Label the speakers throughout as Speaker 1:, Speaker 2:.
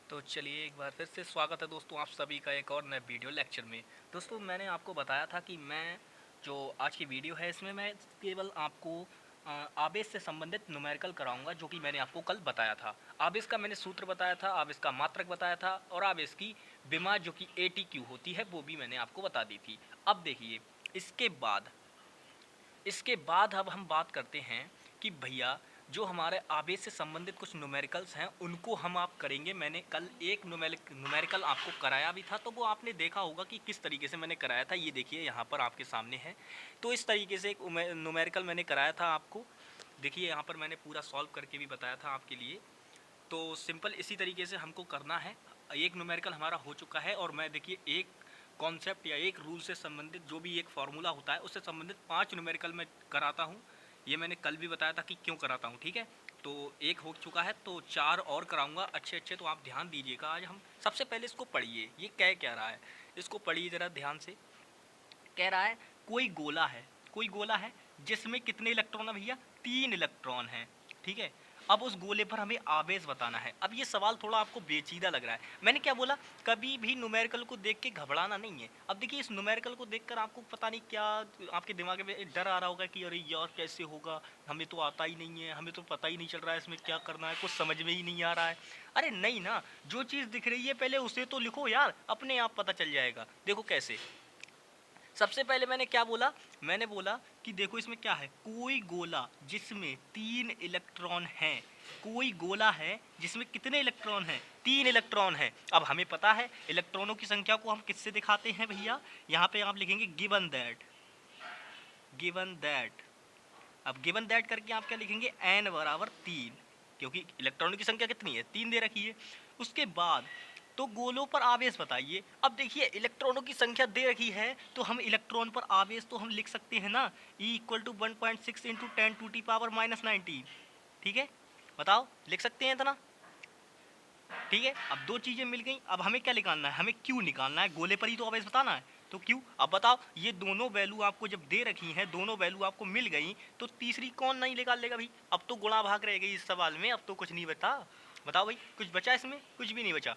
Speaker 1: तो चलिए एक बार फिर से स्वागत है दोस्तों आप सभी का एक और नए वीडियो लेक्चर में। दोस्तों मैंने आपको बताया था कि मैं जो आज की वीडियो है इसमें मैं केवल आपको आवेश से संबंधित न्यूमेरिकल कराऊंगा जो कि मैंने आपको कल बताया था। आवेश का मैंने सूत्र बताया था, आवेश का मात्रक बताया था और आवेश की विमा जो कि ATQ होती है वो भी मैंने आपको बता दी थी। अब देखिए इसके बाद अब हम बात करते हैं कि भैया जो हमारे आवेश से संबंधित कुछ न्यूमेरिकल्स हैं उनको हम आप करेंगे। मैंने कल एक न्यूमेरिकल आपको कराया भी था, तो वो आपने देखा होगा कि किस तरीके से मैंने कराया था। ये देखिए यहाँ पर आपके सामने है। तो इस तरीके से एक न्यूमेरिकल मैंने कराया था आपको। देखिए यहाँ पर मैंने पूरा सॉल्व करके भी बताया था आपके लिए। तो सिंपल इसी तरीके से हमको करना है। एक न्यूमेरिकल हमारा हो चुका है और मैं देखिए एक कॉन्सेप्ट या एक रूल से संबंधित जो भी एक फार्मूला होता है उससे संबंधित 5 न्यूमेरिकल मैं कराता हूँ। ये मैंने कल भी बताया था कि क्यों कराता हूँ, ठीक है। तो एक हो चुका है तो 4 और कराऊंगा अच्छे अच्छे। तो आप ध्यान दीजिएगा। आज हम सबसे पहले इसको पढ़िए, ये कह क्या रहा है इसको पढ़िए ज़रा ध्यान से। कह रहा है कोई गोला है जिसमें कितने इलेक्ट्रॉन है भैया, 3 इलेक्ट्रॉन हैं, ठीक है। अब उस गोले पर हमें आवेश बताना है। अब ये सवाल थोड़ा आपको पेचीदा लग रहा है। मैंने क्या बोला, कभी भी न्यूमेरिकल को देख के घबराना नहीं है। अब देखिए इस न्यूमेरिकल को देखकर आपको पता नहीं क्या आपके दिमाग में डर आ रहा होगा कि अरे यार कैसे होगा, हमें तो आता ही नहीं है, हमें तो पता ही नहीं चल रहा है इसमें क्या करना है, कुछ समझ में ही नहीं आ रहा है। अरे नहीं ना, जो चीज़ दिख रही है पहले उसे तो लिखो यार, अपने आप पता चल जाएगा। देखो कैसे। सबसे पहले मैंने क्या बोला, मैंने बोला कि देखो इसमें क्या है, कोई गोला जिसमें 3 इलेक्ट्रॉन हैं। कोई गोला है जिसमें कितने इलेक्ट्रॉन हैं, 3 इलेक्ट्रॉन हैं। अब हमें पता है इलेक्ट्रॉनों की संख्या को हम किससे दिखाते हैं भैया, यहाँ पे आप लिखेंगे गिवन दैट। अब गिवन दैट करके आप क्या लिखेंगे, n बराबर 3, क्योंकि इलेक्ट्रॉनों की संख्या कितनी है, 3 दे रखी है। उसके बाद तो गोलों पर आवेश बताइए। अब देखिए इलेक्ट्रॉनों की संख्या दे रखी है तो हम इलेक्ट्रॉन पर आवेश तो हम लिख सकते हैं ना, E इक्वल टू 1.6 इंटू 10⁻⁻⁹। ठीक है, बताओ लिख सकते हैं इतना, ठीक है। अब दो चीजें मिल गई। अब हमें क्या निकालना है, हमें क्यू निकालना है, गोले पर ही तो आवेश बताना है तो क्यू। अब बताओ ये दोनों वैल्यू आपको जब दे रखी हैं, दोनों वैल्यू आपको मिल गई तो तीसरी कौन नहीं निकाल लेगा भाई। अब तो गुणा भाग रह गई इस सवाल में, अब तो कुछ नहीं बता। बताओ भाई कुछ बचा इसमें, कुछ भी नहीं बचा।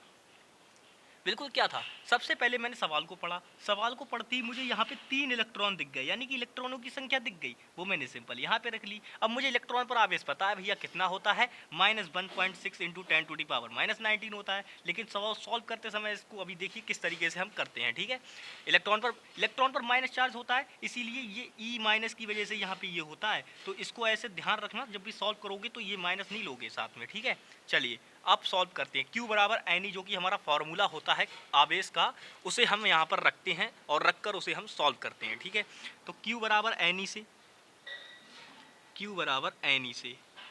Speaker 1: बिल्कुल क्या था, सबसे पहले मैंने सवाल को पढ़ा, सवाल को पढ़ते ही मुझे यहाँ पे 3 इलेक्ट्रॉन दिख गए, यानी कि इलेक्ट्रॉनों की संख्या दिख गई, वो मैंने सिंपल यहाँ पे रख ली। अब मुझे इलेक्ट्रॉन पर आवेश पता है भैया कितना होता है, -1.6 इंटू 10⁻⁻⁹ होता है। लेकिन सवाल सॉल्व करते समय इसको अभी देखिए किस तरीके से हम करते हैं, ठीक है। इलेक्ट्रॉन पर माइनस चार्ज होता है, इसीलिए ये ई माइनस की वजह से यहाँ पे ये होता है। तो इसको ऐसे ध्यान रखना, जब भी सॉल्व करोगे तो ये माइनस नहीं लोगे साथ में, ठीक है। चलिए अब सॉल्व करते हैं। Q बराबर एन जो कि हमारा फॉर्मूला होता है आवेश का, उसे हम यहाँ पर रखते हैं और रखकर उसे हम सॉल्व करते हैं, ठीक है। तो Q बराबर एन से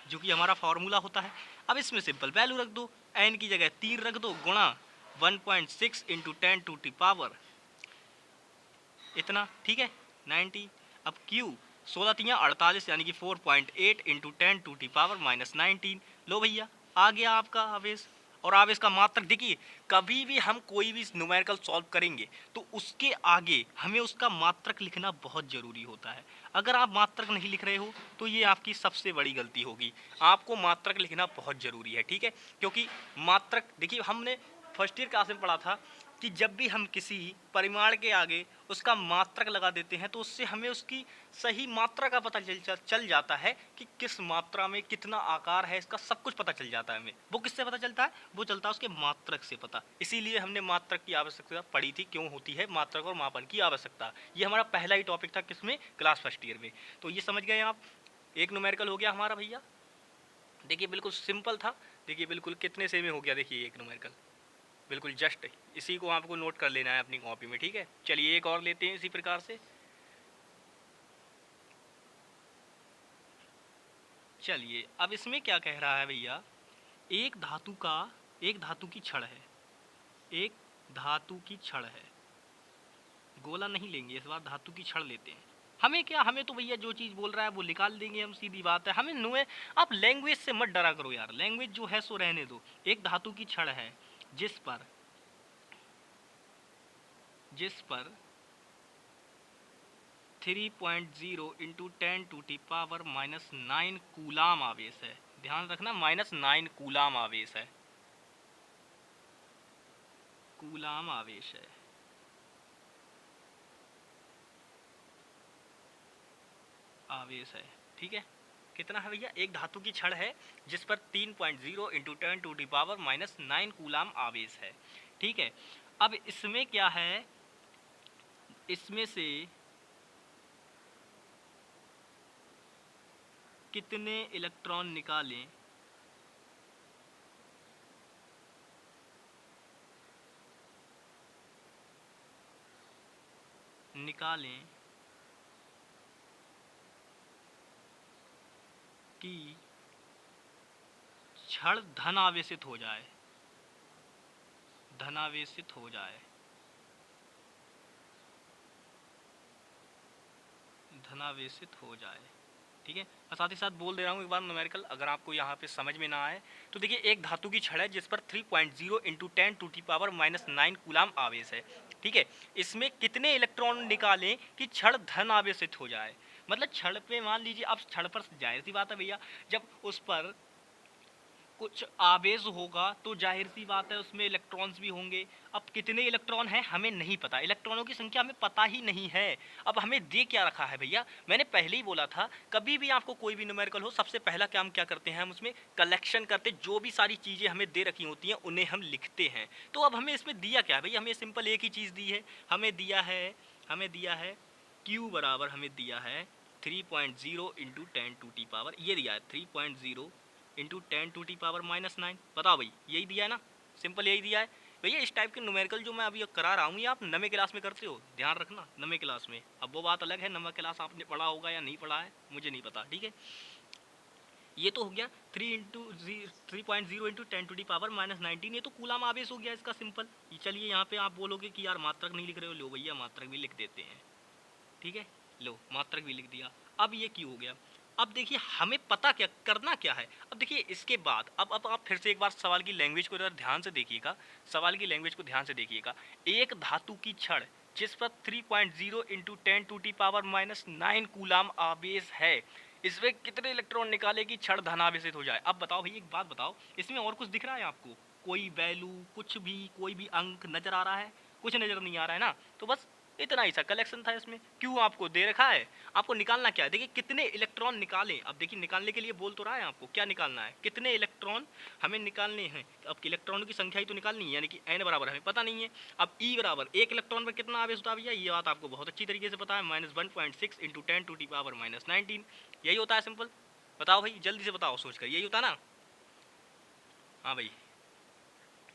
Speaker 1: जो कि हमारा फॉर्मूला होता है। अब इसमें सिंपल वैल्यू रख दो, एन की जगह 3 रख दो, गुणा 1.6 इंटू 10⁻⁻, इतना, ठीक है, 90। अब Q 16 तियाँ 48 यानी कि 4.8 इंटू 10⁻⁻19। लो भैया आ गया आपका आवेश। और आवेश का मात्रक देखिए, कभी भी हम कोई भी न्यूमेरिकल सॉल्व करेंगे तो उसके आगे हमें उसका मात्रक लिखना बहुत ज़रूरी होता है। अगर आप मात्रक नहीं लिख रहे हो तो ये आपकी सबसे बड़ी गलती होगी। आपको मात्रक लिखना बहुत ज़रूरी है, ठीक है। क्योंकि मात्रक देखिए, हमने फर्स्ट ईयर क्लास में पढ़ा था कि जब भी हम किसी परिमाण के आगे उसका मात्रक लगा देते हैं तो उससे हमें उसकी सही मात्रा का पता चल जाता है कि किस मात्रा में कितना आकार है, इसका सब कुछ पता चल जाता है हमें। वो किससे पता चलता है, वो चलता है उसके मात्रक से पता। इसीलिए हमने मात्रक की आवश्यकता पढ़ी थी, क्यों होती है मात्रक और मापन की आवश्यकता। ये हमारा पहला ही टॉपिक था किसमें, क्लास फर्स्ट ईयर में। तो ये समझ गए आप, एक न्यूमेरिकल हो गया हमारा भैया। देखिए बिल्कुल सिंपल था, देखिए बिल्कुल कितने से में हो गया, देखिए एक न्यूमेरिकल बिल्कुल जस्ट इसी को आपको नोट कर लेना है अपनी कॉपी में, ठीक है। चलिए एक और लेते हैं इसी प्रकार से। चलिए अब इसमें क्या कह रहा है भैया, एक धातु की छड़ है, एक धातु की छड़ है, गोला नहीं लेंगे इस बार, धातु की छड़ लेते हैं। हमें क्या, हमें तो भैया जो चीज़ बोल रहा है वो निकाल देंगे हम, सीधी बात है। हमें नुए, आप लैंग्वेज से मत डरा करो यार, लैंग्वेज जो है सो रहने दो। एक धातु की छड़ है जिस पर 3.0 इंटू 10⁻⁻9 कूलाम आवेश है। ध्यान रखना -9 कूलाम आवेश है। कूलाम आवेश है। आवेश है, ठीक है। कितना है भैया? एक धातु की छड़ है जिस पर 3.0 इंटू 10⁻⁹ कूलाम आवेश है, ठीक है। अब इसमें क्या है, इसमें से कितने इलेक्ट्रॉन निकालें कि छड़ धनावेशित हो जाए, धनावेशित हो जाए, धनावेशित हो जाए, ठीक है। और साथ ही साथ बोल दे रहा हूँ एक बार न्यूमेरिकल, अगर आपको यहाँ पे समझ में ना आए तो देखिए, एक धातु की छड़ है जिस पर 3.0 इंटू 10⁻⁹ कूलाम आवेश है, ठीक है। इसमें कितने इलेक्ट्रॉन निकालें कि छड़ धन आवेशित हो जाए। मतलब छड़ पे मान लीजिए, अब छड़ पर जाहिर सी बात है भैया, जब उस पर कुछ आवेश होगा तो जाहिर सी बात है उसमें इलेक्ट्रॉन्स भी होंगे। अब कितने इलेक्ट्रॉन हैं हमें नहीं पता, इलेक्ट्रॉनों की संख्या हमें पता ही नहीं है। अब हमें दे क्या रखा है भैया, मैंने पहले ही बोला था, कभी भी आपको कोई भी न्यूमेरिकल हो, सबसे पहला काम क्या करते हैं हम उसमें कलेक्शन करते, जो भी सारी चीज़ें हमें दे रखी होती हैं उन्हें हम लिखते हैं। तो अब हमें इसमें दिया क्या है भैया, हमें सिंपल एक ही चीज़ दी है, हमें दिया है Q बराबर, हमें दिया है 3.0 इंटू 10⁻, ये दिया है 3.0 इंटू 10⁻⁻⁹। बताओ भाई, यही दिया है ना, सिंपल यही दिया है भैया। इस टाइप के न्यूमेरिकल जो मैं अभी करा रहा हूँ, ये आप 9वीं क्लास में करते हो, ध्यान रखना 9वीं क्लास में। अब वो बात अलग है 9वीं क्लास आपने पढ़ा होगा या नहीं पढ़ा है, मुझे नहीं पता, ठीक है। ये तो हो गया 3.0 इंटू 10⁻⁻⁹, ये तो कूलाम आवेश हो गया इसका सिंपल। चलिए यहाँ पे आप बोलोगे कि यार मात्रक नहीं लिख रहे हो, लो भैया मात्रक भी लिख देते हैं, ठीक है, लो मात्रक भी लिख दिया। अब ये क्यों हो गया, अब देखिए हमें पता क्या करना क्या है। अब देखिए इसके बाद अब आप फिर से एक बार सवाल की लैंग्वेज को जरा ध्यान से देखिएगा, सवाल की लैंग्वेज को ध्यान से देखिएगा। एक धातु की छड़ जिस पर 3.0 इंटू 10⁻⁹ कूलाम आवेश है, इसमें कितने इलेक्ट्रॉन निकाले कि छड़ धनावेशित हो जाए। अब बताओ भाई, एक बात बताओ, इसमें और कुछ दिख रहा है आपको, कोई वैल्यू, कुछ भी, कोई भी अंक नजर आ रहा है? कुछ नजर नहीं आ रहा है ना। तो बस इतना ही सा कलेक्शन था इसमें। क्यों आपको दे रखा है, आपको निकालना क्या है, देखिए कितने इलेक्ट्रॉन निकालें। अब देखिए निकालने के लिए बोल तो रहा है आपको, क्या निकालना है, कितने इलेक्ट्रॉन हमें निकालने हैं। अब इलेक्ट्रॉनों की संख्या ही तो निकालनी है, यानी कि n बराबर हमें पता नहीं है। अब E बराबर एक इलेक्ट्रॉन पर कितना आवेश होता है भैया, ये बात आपको बहुत अच्छी तरीके से पता है, -1.6 इंटू 10⁻⁻⁹, यही होता है सिंपल। बताओ भाई, जल्दी से बताओ सोच कर, यही होता ना। हाँ भाई,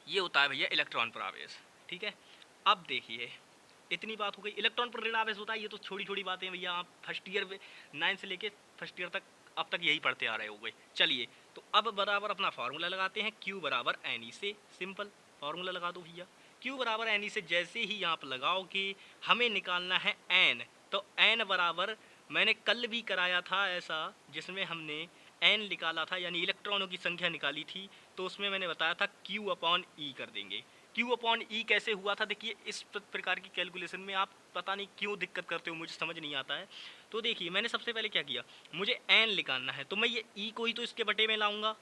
Speaker 1: ये होता है भैया इलेक्ट्रॉन पर आवेश, ठीक है। अब देखिए इतनी बात हो गई, इलेक्ट्रॉन पर ऋण आवेश होता है, ये तो छोटी छोटी बातें भैया, आप फर्स्ट ईयर में 9 से लेके फर्स्ट ईयर तक अब तक यही पढ़ते आ रहे हो गए। चलिए तो अब बराबर अपना फार्मूला लगाते हैं, Q बराबर NE से, सिंपल फार्मूला लगा दो भैया। Q बराबर NE से जैसे ही आप लगाओ कि हमें निकालना है N, तो N बराबर मैंने कल भी कराया था ऐसा, जिसमें हमने N निकाला था, यानी इलेक्ट्रॉनों की संख्या निकाली थी, तो उसमें मैंने बताया था Q अपॉन E कर देंगे। Q अपॉन E कैसे हुआ था, देखिए इस प्रकार की कैलकुलेशन में आप पता नहीं क्यों दिक्कत करते हो, मुझे समझ नहीं आता है। तो देखिए मैंने सबसे पहले क्या किया, मुझे N निकालना है, तो मैं ये E को ही तो इसके बटे में लाऊंगा।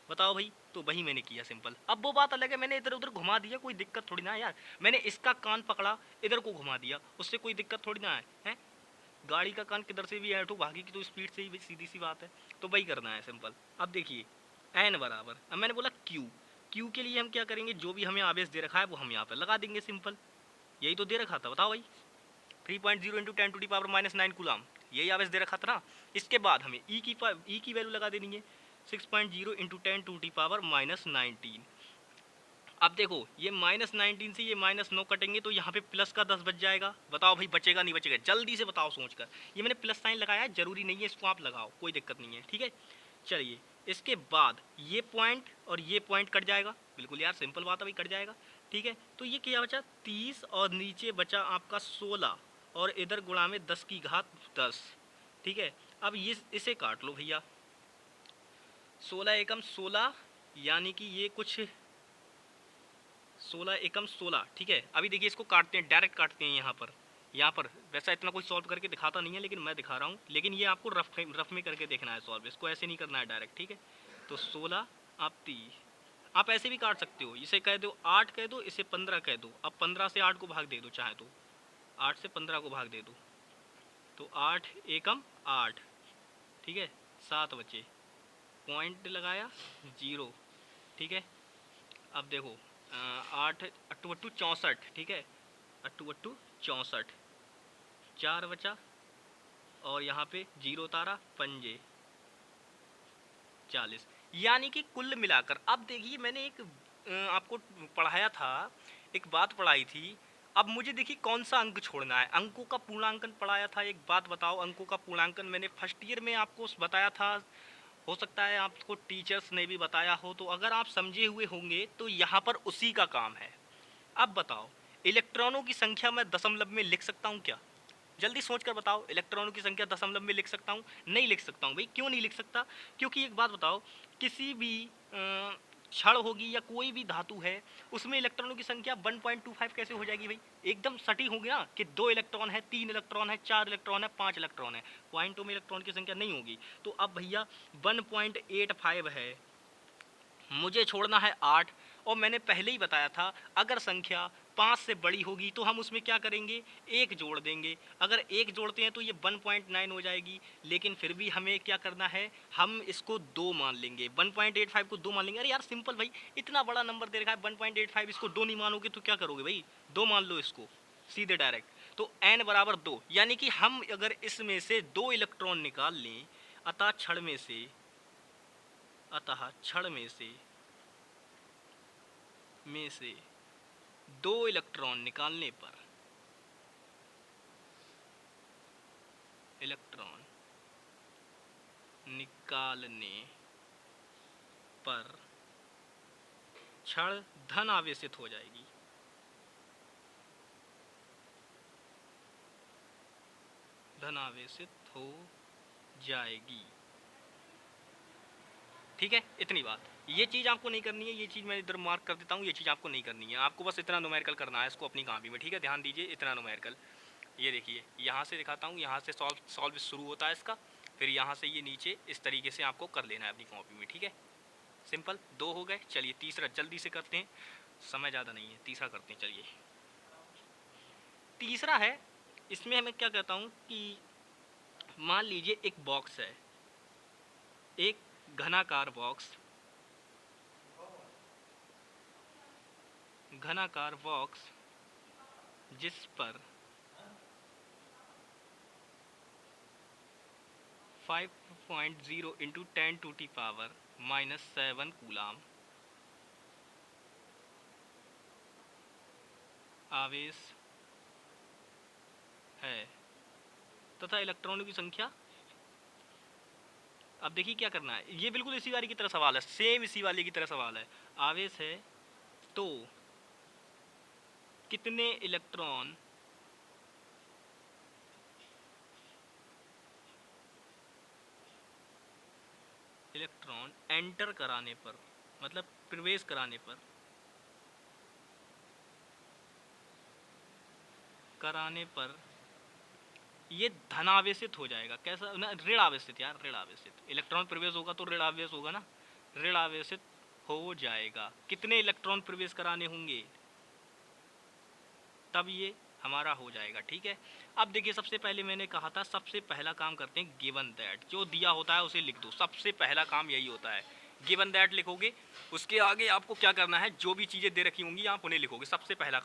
Speaker 1: बताओ भाई, तो वही मैंने किया सिंपल। अब वो बात अलग है, मैंने इधर उधर घुमा दिया, कोई दिक्कत थोड़ी ना है यार। मैंने इसका कान पकड़ा, इधर को घुमा दिया, उससे कोई दिक्कत थोड़ी ना है। गाड़ी का कान किधर से भी ऐठो भागी की तो स्पीड से ही, सीधी सी बात है। तो वही करना है सिंपल। अब देखिए N बराबर, अब मैंने बोला Q के लिए हम क्या करेंगे, जो भी हमें आवेश दे रखा है वो हम यहाँ पर लगा देंगे सिंपल। यही तो दे रखा था, बताओ भाई, 3.0 इंटू 10⁻⁹ कूलाम, यही आवेश दे रखा था ना। इसके बाद हमें E की वैल्यू लगा देनी है 6.0 इंटू 10⁻⁻⁹। अब देखो ये -19 से ये -9 कटेंगे तो यहाँ पे प्लस का 10 बच जाएगा। बताओ भाई बचेगा नहीं बचेगा, जल्दी से बताओ सोचकर। ये मैंने प्लस साइन लगाया है, जरूरी नहीं है, इसको आप लगाओ, कोई दिक्कत नहीं है, ठीक है। चलिए इसके बाद ये पॉइंट और ये पॉइंट कट जाएगा, बिल्कुल यार सिंपल बात है भाई, कट जाएगा, ठीक है। तो ये क्या बचा 30 और नीचे बचा आपका 16 और इधर गुणा में 10 की घात 10, ठीक है। अब ये इसे काट लो भैया, 16 एकम 16, यानी कि ये कुछ 16 एकम 16, ठीक है। अभी देखिए इसको काटते हैं, डायरेक्ट काटते हैं यहाँ पर वैसा इतना कोई सॉल्व करके दिखाता नहीं है, लेकिन मैं दिखा रहा हूँ, लेकिन ये आपको रफ में करके देखना है सॉल्व, इसको ऐसे नहीं करना है डायरेक्ट, ठीक है। तो 16 आप 30, आप ऐसे भी काट सकते हो, इसे कह दो 8 कह दो, इसे 15 कह दो। अब 15 से 8 को भाग दे दो, चाहे तो 8 से 15 को भाग दे दो, तो 8 एकम 8, ठीक है, 7 बचे, पॉइंट लगाया 0, ठीक है। अब देखो 8 अट्टू अट्टू 64, ठीक है, अट्टू अट्टू 64, 4 बचा और यहाँ पे 0 तारा, पंजे 40, यानी कि कुल मिलाकर अब देखिए मैंने एक आपको पढ़ाया था, एक बात पढ़ाई थी। अब मुझे देखिए कौन सा अंक छोड़ना है, अंकों का पूर्णांकन पढ़ाया था। एक बात बताओ, अंकों का पूर्णांकन मैंने फर्स्ट ईयर में आपको बताया था, हो सकता है आपको टीचर्स ने भी बताया हो, तो अगर आप समझे हुए होंगे तो यहाँ पर उसी का काम है। अब बताओ, इलेक्ट्रॉनों की संख्या मैं दशमलव में लिख सकता हूँ क्या? जल्दी सोच कर बताओ, इलेक्ट्रॉनों की संख्या दशमलव में लिख सकता हूँ? नहीं लिख सकता हूँ भाई। क्यों नहीं लिख सकता? क्योंकि एक बात बताओ, किसी भी क्षण होगी या कोई भी धातु है, उसमें इलेक्ट्रॉनों की संख्या 1.25 कैसे हो जाएगी भाई? एकदम सटीक होगी ना, कि 2 इलेक्ट्रॉन है, 3 इलेक्ट्रॉन है, 4 इलेक्ट्रॉन है, 5 इलेक्ट्रॉन है, पॉइंटों में इलेक्ट्रॉन की संख्या नहीं होगी। तो अब भैया 1.85 है, मुझे छोड़ना है 8, और मैंने पहले ही बताया था अगर संख्या 5 से बड़ी होगी तो हम उसमें क्या करेंगे, 1 जोड़ देंगे। अगर 1 जोड़ते हैं तो ये 1.9 हो जाएगी, लेकिन फिर भी हमें क्या करना है, हम इसको 2 मान लेंगे, 1.85 को 2 मान लेंगे। अरे यार सिंपल भाई, इतना बड़ा नंबर दे रखा है 1.85, इसको 2 नहीं मानोगे तो क्या करोगे भाई? 2 मान लो इसको सीधे डायरेक्ट। तो n बराबर 2, यानी कि हम अगर इसमें से 2 इलेक्ट्रॉन निकाल लें, अतः क्षण में से 2 इलेक्ट्रॉन निकालने पर क्षण धन आवेशित हो जाएगी। ठीक है, इतनी बात। ये चीज़ आपको नहीं करनी है, ये चीज़ मैं इधर मार्क कर देता हूँ, ये चीज़ आपको नहीं करनी है। आपको बस इतना न्यूमेरिकल करना है इसको अपनी कॉपी में, ठीक है, ध्यान दीजिए, इतना न्यूमेरिकल। ये देखिए, यहाँ से दिखाता हूँ, यहाँ से सॉल्व शुरू होता है इसका, फिर यहाँ से ये नीचे इस तरीके से आपको कर लेना है अपनी कॉपी में, ठीक है। सिंपल, 2 हो गए। चलिए तीसरा जल्दी से करते हैं, समय ज़्यादा नहीं है, तीसरा करते हैं। चलिए तीसरा है, इसमें मैं क्या कहता हूँ कि मान लीजिए एक बॉक्स है, एक घनाकार बॉक्स जिस पर 5.0 इंटू 10⁻⁻7 कूलाम आवेश है तथा इलेक्ट्रॉनों की संख्या। अब देखिए क्या करना है, ये बिल्कुल इसी वाली की तरह सवाल है, सेम इसी वाले की तरह सवाल है। आवेश है तो कितने इलेक्ट्रॉन एंटर कराने पर, मतलब प्रवेश कराने पर ये धनावेशित हो जाएगा। कैसा ना, ऋण आवेशित यार, ऋण आवेशित। इलेक्ट्रॉन प्रवेश होगा तो ऋण आवेश होगा ना, ऋण आवेशित हो जाएगा। कितने इलेक्ट्रॉन प्रवेश कराने होंगे, तब ये हमारा हो जाएगा, ठीक है। अब देखिए, सबसे पहले मैंने कहा था सबसे पहला काम करते हैं गिवन दैट, जो दिया होता है उसे लिख दो। सबसे पहला काम यही होता है, गिवन दैट लिखोगे, उसके आगे आपको क्या करना है, जो भी चीज़ें दे रखी होंगी आप उन्हें लिखोगे। सबसे पहला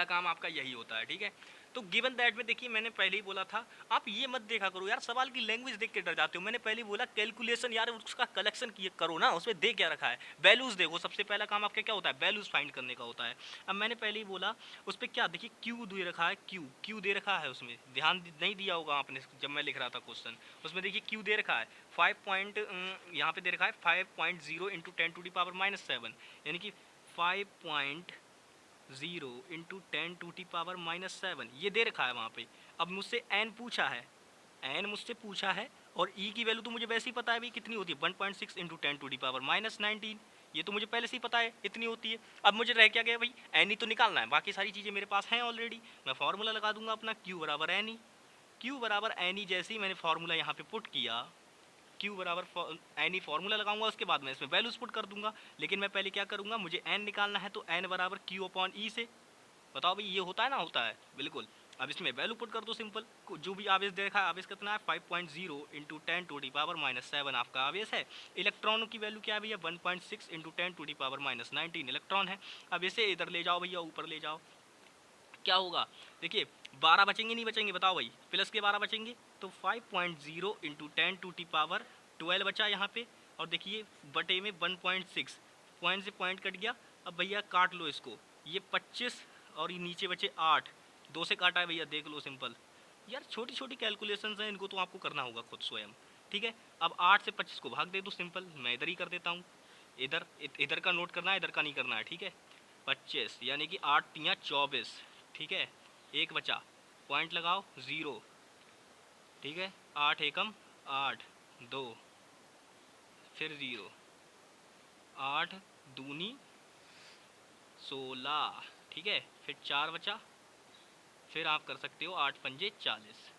Speaker 1: काम आपका यही होता है, ठीक है। तो गिवन दैट में देखिए, मैंने पहले ही बोला था, आप ये मत देखा करो यार, सवाल की लैंग्वेज देख के डर जाते हो। मैंने पहले ही बोला कैलकुलेशन यार, उसका कलेक्शन करो ना, उसमें दे क्या रखा है, वैल्यूज देखो। सबसे पहला काम आपका क्या होता है, वैल्यूज फाइंड करने का होता है। अब मैंने पहले ही बोला, उस पर क्या देखिए, क्यू दे रखा है, क्यू दे रखा है, उसमें ध्यान नहीं दिया होगा आपने जब मैं लिख रहा था क्वेश्चन। उसमें देखिए क्यू दे रखा है 5 यहाँ पे दे रखा है 5.0 इंटू 10⁻⁻7, यानी कि 5.0 इंटू 10⁻⁻7 ये दे रखा है वहाँ पे। अब मुझसे n पूछा है, और e की वैल्यू तो मुझे वैसे ही पता है भाई कितनी होती है, 1.6 इंटू 10⁻⁻19, ये तो मुझे पहले से ही पता है इतनी होती है। अब मुझे रह क्या गया भाई, n ही तो निकालना है, बाकी सारी चीज़ें मेरे पास हैं ऑलरेडी। मैं फार्मूला लगा दूंगा अपना, q बराबर n ई। जैसे ही मैंने फार्मूला यहाँ पे पुट किया, क्यू बराबर एन ही फार्मूला लगाऊंगा, उसके बाद मैं इसमें वैल्यूज पुट कर दूंगा। लेकिन मैं पहले क्या करूंगा, मुझे एन निकालना है, तो एन बराबर क्यू अपॉन ई से। बताओ भाई ये होता है ना, होता है बिल्कुल। अब इसमें वैल्यू पुट कर दो सिंपल, जो भी आवेश देखा है, आवेश कितना है 5.0 इंटू 10 टू दी पावर -7 आपका आवेश है। इलेक्ट्रॉनों की वैल्यू क्या है भैया, 1.6 into 10 to the power -19 electron है। अब इसे इधर ले जाओ भैया, ऊपर ले जाओ, क्या होगा देखिए 12 बचेंगे नहीं बचेंगे, बताओ भाई, प्लस के 12 बचेंगे, तो 5.0 इंटू 10 टू दी पावर 12 बचा यहाँ पे। और देखिए बटे में 1.6, पॉइंट से पॉइंट कट गया। अब भैया काट लो इसको, ये 25 और ये नीचे बचे 8, 2 से काटा है भैया, देख लो सिंपल। यार छोटी छोटी कैलकुलेशंस हैं, इनको तो आपको करना होगा खुद स्वयं, ठीक है। अब 8 से 25 को भाग दे दो सिंपल, मैं इधर ही कर देता हूँ। इधर का नोट करना है, इधर का नहीं करना है, ठीक है। 25 यानी कि 8 तियाँ 24, ठीक है। एक बचा, पॉइंट लगाओ 0, ठीक है। 8 एकम 8, 2, फिर 0, 8 दूनी 16, ठीक है। फिर 4 बचा, फिर आप कर सकते हो 8 पंजे 40,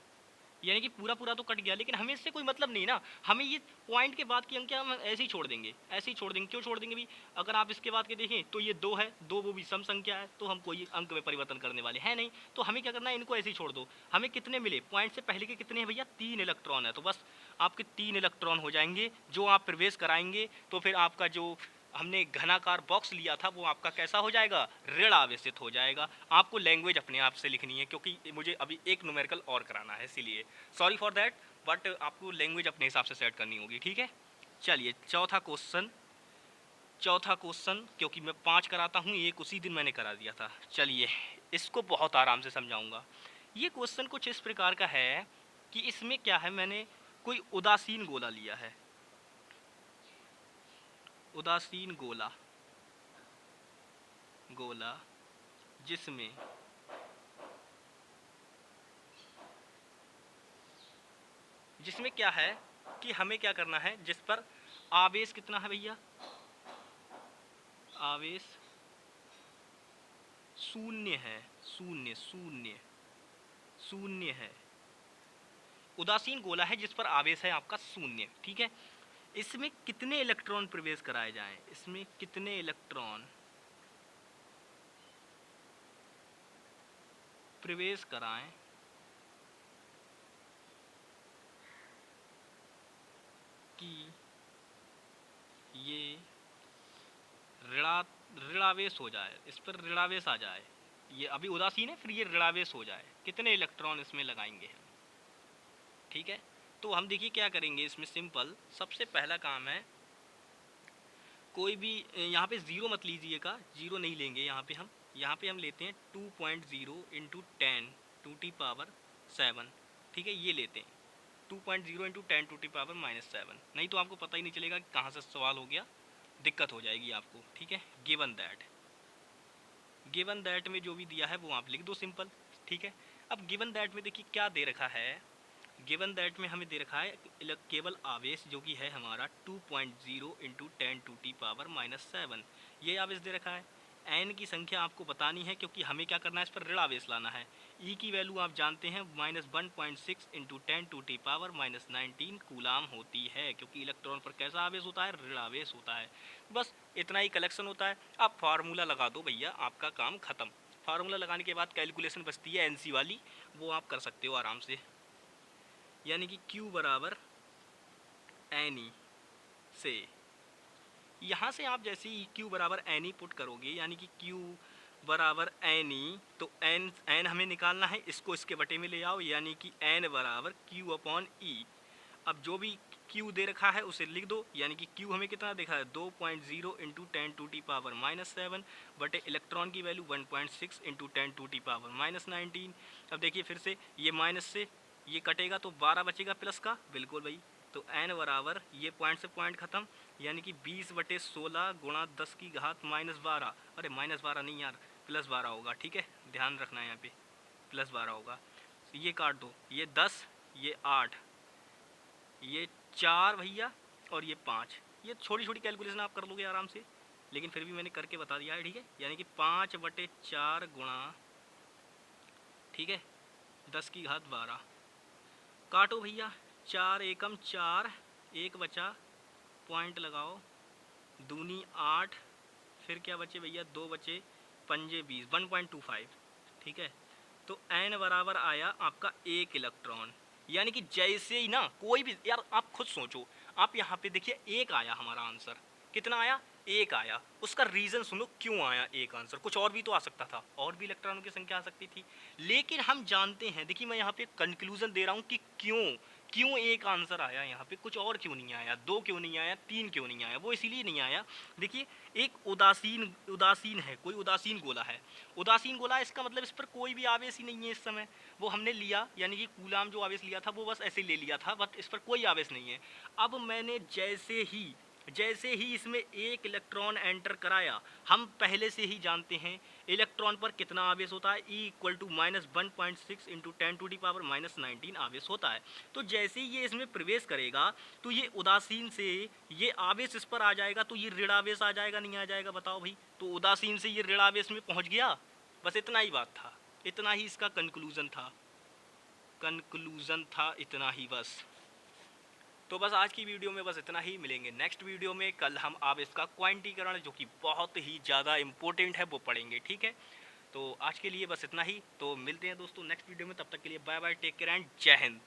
Speaker 1: यानी कि पूरा पूरा तो कट गया, लेकिन हमें इससे कोई मतलब नहीं ना। हमें ये पॉइंट के बाद की अंक हम ऐसे ही छोड़ देंगे, ऐसे ही छोड़ देंगे। क्यों छोड़ देंगे भी, अगर आप इसके बाद के देखें तो ये 2 है, 2 वो भी सम संख्या है, तो हम कोई अंक में परिवर्तन करने वाले हैं नहीं। तो हमें क्या करना है, इनको ऐसे ही छोड़ दो। हमें कितने मिले, पॉइंट से पहले के कितने हैं भैया, 3 इलेक्ट्रॉन है, तो बस आपके 3 इलेक्ट्रॉन हो जाएंगे जो आप प्रवेश कराएंगे। तो फिर आपका जो हमने घनाकार बॉक्स लिया था वो आपका कैसा हो जाएगा, ऋण आवेशित हो जाएगा। आपको लैंग्वेज अपने आप से लिखनी है, क्योंकि मुझे अभी एक न्यूमेरिकल और कराना है, इसीलिए सॉरी फॉर दैट, बट आपको लैंग्वेज अपने हिसाब से सेट करनी होगी, ठीक है। चलिए चौथा क्वेश्चन, क्योंकि मैं 5 कराता हूँ, एक उसी दिन मैंने करा दिया था। चलिए इसको बहुत आराम से समझाऊंगा। ये क्वेश्चन कुछ इस प्रकार का है कि इसमें क्या है, मैंने कोई उदासीन गोला लिया है, उदासीन गोला जिसमें क्या है कि हमें क्या करना है, जिस पर आवेश कितना है भैया, आवेश शून्य है, शून्य है। उदासीन गोला है जिस पर आवेश है आपका शून्य, ठीक है। इसमें कितने इलेक्ट्रॉन प्रवेश कराए जाएं, इसमें कितने इलेक्ट्रॉन प्रवेश कराएं कि ये ऋणावेश हो जाए, इस पर ऋणावेश आ जाए। ये अभी उदासीन है, फिर ये ऋणावेश हो जाए, कितने इलेक्ट्रॉन इसमें लगाएंगे हम, ठीक है। तो हम देखिए क्या करेंगे इसमें, सिंपल सबसे पहला काम है, कोई भी यहाँ पे 0 मत लीजिएगा, 0 नहीं लेंगे यहाँ पे हम लेते हैं 2.0 इंटू 10 टू टी पावर 7, ठीक है, ये लेते हैं 2.0 इंटू 10 टू टी पावर -7, नहीं तो आपको पता ही नहीं चलेगा कि कहाँ से सवाल हो गया, दिक्कत हो जाएगी आपको, ठीक है। गिवन दैट में जो भी दिया है वो आप लिख दो सिंपल, ठीक है। अब गिवन दैट में देखिए क्या दे रखा है, गिवन दैट में हमें दे रखा है केवल आवेश जो कि है हमारा 2.0 इंटू 10 टू टी पावर -7, ये आवेश दे रखा है। एन की संख्या आपको बतानी है, क्योंकि हमें क्या करना है, इस पर ऋण आवेश लाना है। ई की वैल्यू आप जानते हैं -1.6 into 10 to the power -19 coulomb होती है, क्योंकि इलेक्ट्रॉन पर कैसा आवेश होता है, ऋण आवेश होता है। बस इतना ही कलेक्शन होता है। आप फार्मूला लगा दो भैया, आपका काम खत्म। फार्मूला लगाने के बाद कैलकुलेशन बचती है एनसी वाली, वो आप कर सकते हो आराम से, यानी कि Q बराबर एन ई से, यहाँ से आप जैसे ही Q बराबर एन ई पुट करोगे, यानी कि Q बराबर एन ई, तो एन हमें निकालना है, इसको इसके बटे में ले आओ, यानी कि एन बराबर Q अपॉन ई। अब जो भी Q दे रखा है उसे लिख दो, यानी कि Q हमें कितना देखा है, 2.0 इंटू 10 टू टी पावर -7 बटे इलेक्ट्रॉन की value 1.6 into 10 to the power -19। अब देखिए फिर से ये माइनस से ये कटेगा तो 12 बचेगा प्लस का, बिल्कुल भाई। तो n बराबर ये पॉइंट से पॉइंट खत्म, यानी कि 20/16 गुणा 10 की घात -12, अरे -12 नहीं यार, +12 होगा, ठीक है, ध्यान रखना है यहाँ पे +12 होगा। ये काट दो, ये 10, ये 8, ये 4 भैया, और ये 5। ये छोटी छोटी कैलकुलेशन आप कर लोगे आराम से, लेकिन फिर भी मैंने करके बता दिया है, ठीक है। यानी कि 5/4 गुणा, ठीक है, 10 की घात 12, काटो भैया, 4 एकम 4 एक बचा, पॉइंट लगाओ, दूनी 8, फिर क्या बचे भैया, 2 बचे, पंजे 20, 1.25, ठीक है। तो n बराबर आया आपका 1 इलेक्ट्रॉन। यानी कि जैसे ही ना कोई भी, यार आप खुद सोचो, आप यहाँ पे देखिए 1 आया हमारा आंसर, कितना आया, 1 आया। उसका रीज़न सुनो क्यों आया 1 आंसर, कुछ और भी तो आ सकता था, और भी इलेक्ट्रॉनों की संख्या आ सकती थी, लेकिन हम जानते हैं, देखिए मैं यहाँ पे कंक्लूजन दे रहा हूँ कि क्यों क्यों 1 आंसर आया यहाँ पे, कुछ और क्यों नहीं आया, 2 क्यों नहीं आया, 3 क्यों नहीं आया। वो इसलिए नहीं आया, देखिए एक उदासीन उदासीन है, कोई उदासीन गोला है, उदासीन गोला, इसका मतलब इस पर कोई भी आवेश ही नहीं है इस समय। वो हमने लिया, यानी कि कूलाम जो आवेश लिया था वो बस ऐसे ले लिया था, बट इस पर कोई आवेश नहीं है। अब मैंने जैसे ही इसमें 1 इलेक्ट्रॉन एंटर कराया, हम पहले से ही जानते हैं इलेक्ट्रॉन पर कितना आवेश होता है, E इक्वल टू -1.6 इंटू 10⁻⁻19 आवेश होता है। तो जैसे ही ये इसमें प्रवेश करेगा तो ये उदासीन से ये आवेश इस पर आ जाएगा, तो ये ऋण आवेश आ जाएगा, नहीं आ जाएगा बताओ भाई। तो उदासीन से ये ऋण आवेश में पहुंच गया, बस इतना ही बात था, इतना ही इसका कंक्लूजन था, इतना ही बस। तो बस आज की वीडियो में बस इतना ही, मिलेंगे नेक्स्ट वीडियो में। कल हम आवेश का क्वांटीकरण, जो कि बहुत ही ज़्यादा इम्पोर्टेंट है, वो पढ़ेंगे, ठीक है। तो आज के लिए बस इतना ही, तो मिलते हैं दोस्तों नेक्स्ट वीडियो में, तब तक के लिए bye bye, take care and Jai Hind.